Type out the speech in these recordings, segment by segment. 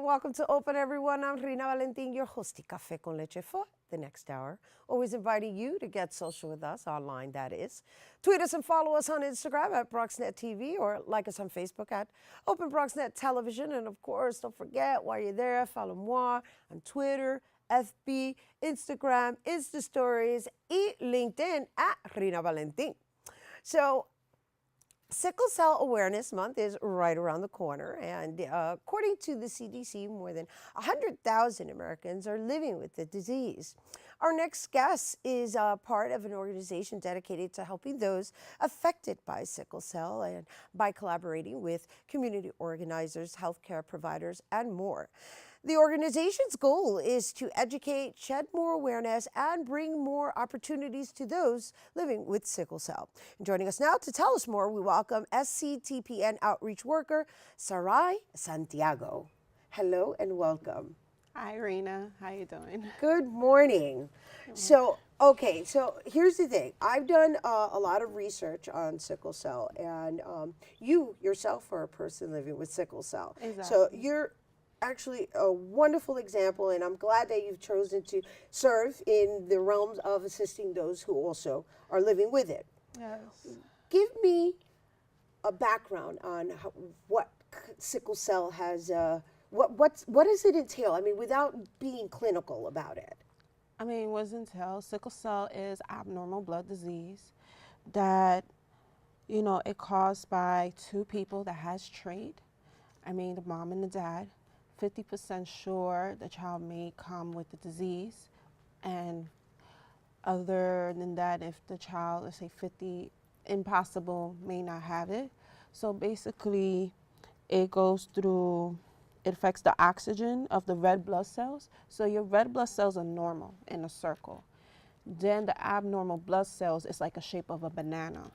Welcome to Open, everyone. I'm Rina Valentin, your hosty Café con Leche for the next hour. Always inviting you to get social with us, online that is. Tweet us and follow us on Instagram at BronxNet TV or like us on Facebook at Open BronxNet Television. And of course, don't forget, while you're there, follow moi on Twitter, FB, Instagram, Insta Stories, and LinkedIn at Rina Valentin. So, Sickle Cell Awareness Month is right around the corner, and according to the CDC, more than 100,000 Americans are living with the disease. Our next guest is part of an organization dedicated to helping those affected by sickle cell and by collaborating with community organizers, healthcare providers, and more. The organization's goal is to educate, shed more awareness, and bring more opportunities to those living with sickle cell. And joining us now to tell us more, we welcome SCTPN outreach worker Sarai Santiago. Hello and welcome. Hi, Irina. How you doing? Good morning. So here's the thing. I've done a lot of research on sickle cell, and you yourself are a person living with sickle cell. Exactly. So you're actually a wonderful example, and I'm glad that you've chosen to serve in the realms of assisting those who also are living with it. Yes. Give me a background on what sickle cell has, what does it entail? I mean, without being clinical about it. I mean, what's entailed? Sickle cell is abnormal blood disease that, it caused by two people that has trait. I mean, the mom and the dad. 50% sure the child may come with the disease, and other than that, if the child, let's say 50, impossible, may not have it. So basically, it goes through, it affects the oxygen of the red blood cells. So your red blood cells are normal in a circle. Then the abnormal blood cells is like a shape of a banana.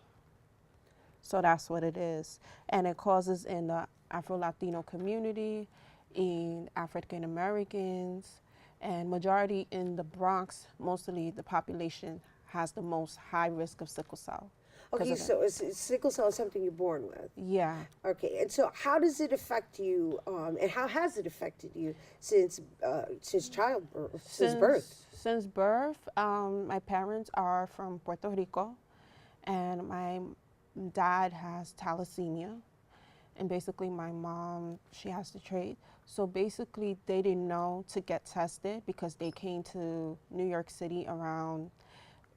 So that's what it is. And it causes in the Afro-Latino community, in African Americans, and majority in the Bronx, mostly the population has the most high risk of sickle cell. Okay, so sickle cell is something you're born with? Yeah. Okay, and so how does it affect you, and how has it affected you since childbirth, since birth? Since birth, my parents are from Puerto Rico, and my dad has thalassemia. And basically my mom, she has the trait. So basically they didn't know to get tested because they came to New York City around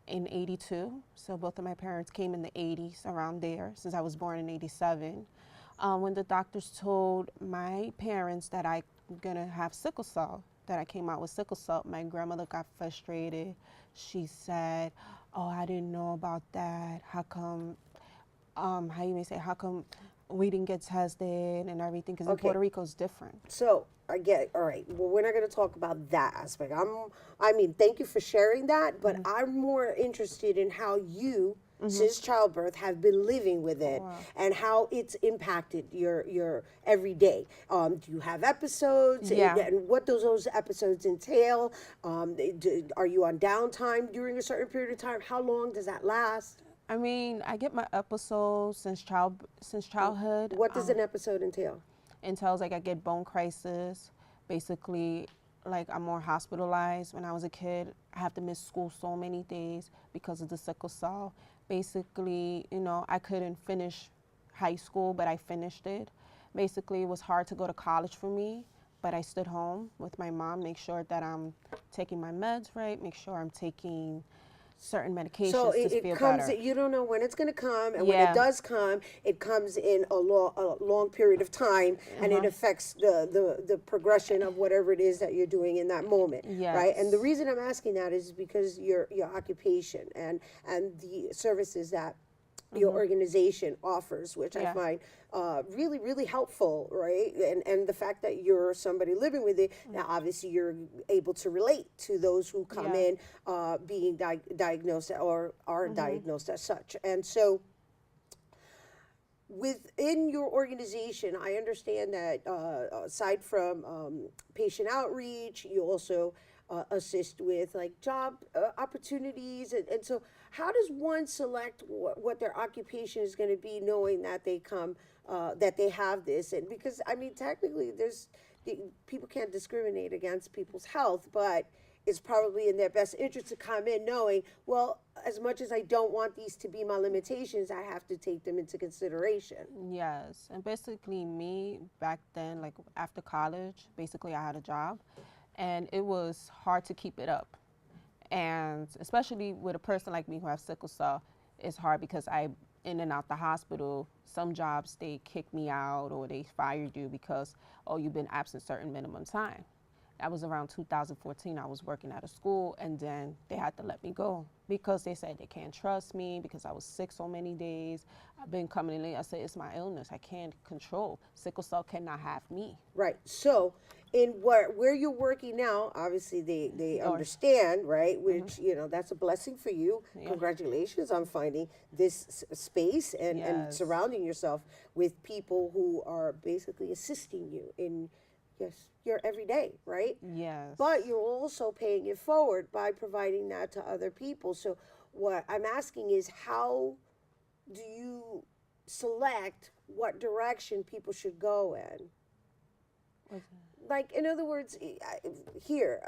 in 82. So both of my parents came in the 80s, around there, since I was born in 87. When the doctors told my parents that I'm gonna have sickle cell, that I came out with sickle cell, my grandmother got frustrated. She said, oh, I didn't know about that. How come, how come we didn't get tested and everything, because in Puerto Rico is different. So I get it. All right. Well, we're not going to talk about that aspect. Thank you for sharing that, but I'm more interested in how you, since childbirth, have been living with it and how it's impacted your everyday. Do you have episodes? Yeah. And what do those episodes entail? Are you on downtime during a certain period of time? How long does that last? I mean, I get my episodes since childhood. What does an episode entail? Entails like I get bone crisis. Basically, like I'm more hospitalized. When I was a kid, I have to miss school so many days because of the sickle cell. Basically, I couldn't finish high school, but I finished it. Basically, it was hard to go to college for me, but I stood home with my mom, make sure that I'm taking my meds right, make sure I'm taking certain medications to feel better. You don't know when it's going to come, and when it does come, it comes in a long period of time, and it affects the progression of whatever it is that you're doing in that moment, right? And the reason I'm asking that is because your occupation and the services that your organization offers, which I find really, really helpful, right? And the fact that you're somebody living with it, now obviously you're able to relate to those who come in being diagnosed or are diagnosed as such. And so within your organization, I understand that aside from patient outreach, you also assist with like job opportunities, and so how does one select what their occupation is going to be, knowing that they come that they have this? And because I mean technically there's people can't discriminate against people's health, but it's probably in their best interest to come in knowing, well, as much as I don't want these to be my limitations, I have to take them into consideration. Yes, and basically me back then, like after college, basically I had a job, and it was hard to keep it up. And especially with a person like me who has sickle cell, it's hard because I in and out the hospital. Some jobs they kick me out or they fired you because, oh, you've been absent certain minimum time. That was around 2014. I was working at a school, and then they had to let me go because they said they can't trust me because I was sick so many days. I've been coming in late. I said, it's my illness. I can't control. Sickle cell cannot have me. Right. So, in where you're working now, obviously they understand, right? Which that's a blessing for you. Yeah. Congratulations on finding this space and Yes. surrounding yourself with people who are basically assisting you in your everyday, right? Yes. But you're also paying it forward by providing that to other people. So what I'm asking is, how do you select what direction people should go in? Like, in other words, here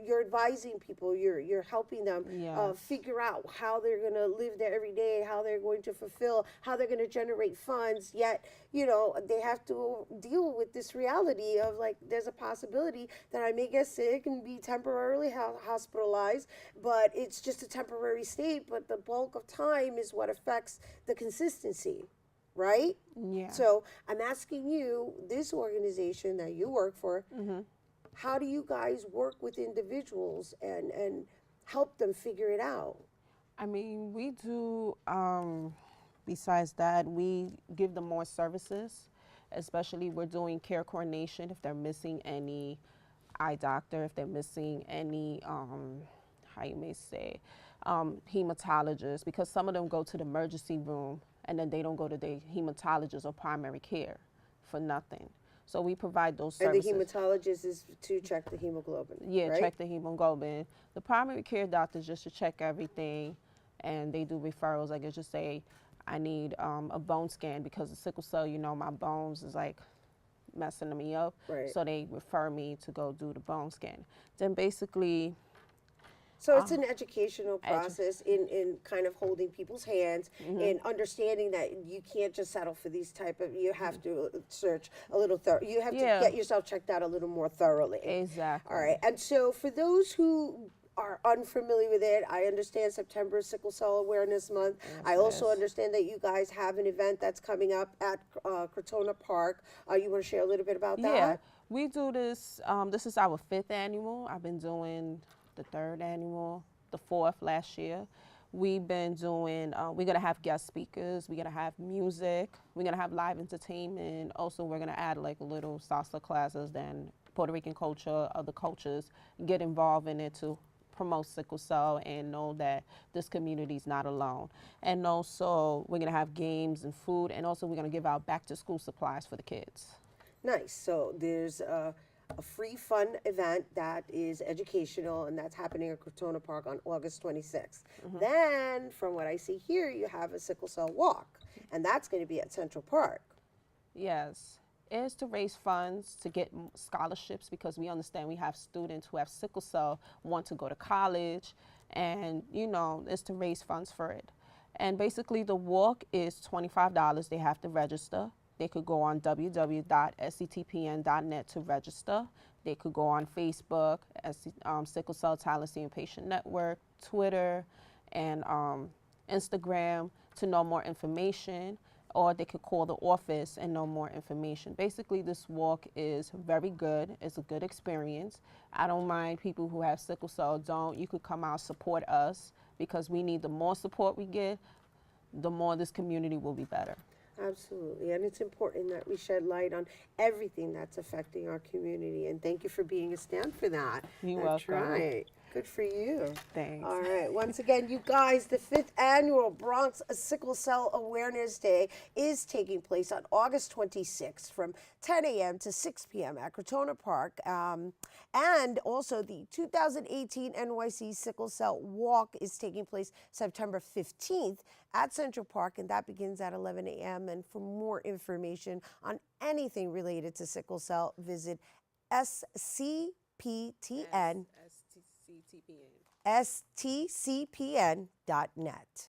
you're advising people, you're helping them Yes. figure out how they're going to live their every day, how they're going to fulfill, how they're going to generate funds. Yet, they have to deal with this reality of, like, there's a possibility that I may get sick and be temporarily hospitalized, but it's just a temporary state. But the bulk of time is what affects the consistency. Right? Yeah. So I'm asking you, this organization that you work for, how do you guys work with individuals and help them figure it out? I mean, we do, besides that, we give them more services, especially we're doing care coordination if they're missing any eye doctor, if they're missing any, how you may say, hematologist, because some of them go to the emergency room and then they don't go to the hematologist or primary care for nothing. So we provide those services. And the hematologist is to check the hemoglobin. Yeah, right? check the hemoglobin. The primary care doctor is just to check everything, and they do referrals. Like, just say, I need a bone scan because of sickle cell. My bones is like messing me up. Right. So they refer me to go do the bone scan. Then basically, So it's an educational process in kind of holding people's hands and understanding that you can't just settle for these type of, you have to search a little you have to get yourself checked out a little more thoroughly. Exactly. All right. And so for those who are unfamiliar with it, I understand September is Sickle Cell Awareness Month. I also understand that you guys have an event that's coming up at Crotona Park. You want to share a little bit about that? Yeah, we do this. This is our 5th annual. I've been doing the 3rd annual, the 4th last year. We've been doing, we're going to have guest speakers, we're going to have music, we're going to have live entertainment. Also, we're going to add like little salsa classes, then Puerto Rican culture, other cultures, get involved in it to promote sickle cell and know that this community is not alone. And also, we're going to have games and food, and also we're going to give out back to school supplies for the kids. Nice. So there's a free fun event that is educational, and that's happening at Crotona Park on August 26th. Then, from what I see here, you have a sickle cell walk, and that's going to be at Central Park. Yes. It's to raise funds to get scholarships, because we understand we have students who have sickle cell, want to go to college, and it's to raise funds for it. And basically the walk is $25. They have to register. They could go on www.sctpn.net to register. They could go on Facebook, Sickle Cell Thalassemia Patient Network, Twitter, and Instagram to know more information, or they could call the office and know more information. Basically, this walk is very good. It's a good experience. I don't mind people who have sickle cell don't. You could come out, support us, because we need the more support we get, the more this community will be better. Absolutely, and it's important that we shed light on everything that's affecting our community, and thank you for being a stand for that. You're That's welcome. right. Good for you. Thanks. All right. Once again, you guys, the 5th annual Bronx Sickle Cell Awareness Day is taking place on August 26th from 10 a.m. to 6 p.m. at Crotona Park. And also the 2018 NYC Sickle Cell Walk is taking place September 15th at Central Park, and that begins at 11 a.m. And for more information on anything related to sickle cell, visit SCPTN, STCTPN. STCPN.net.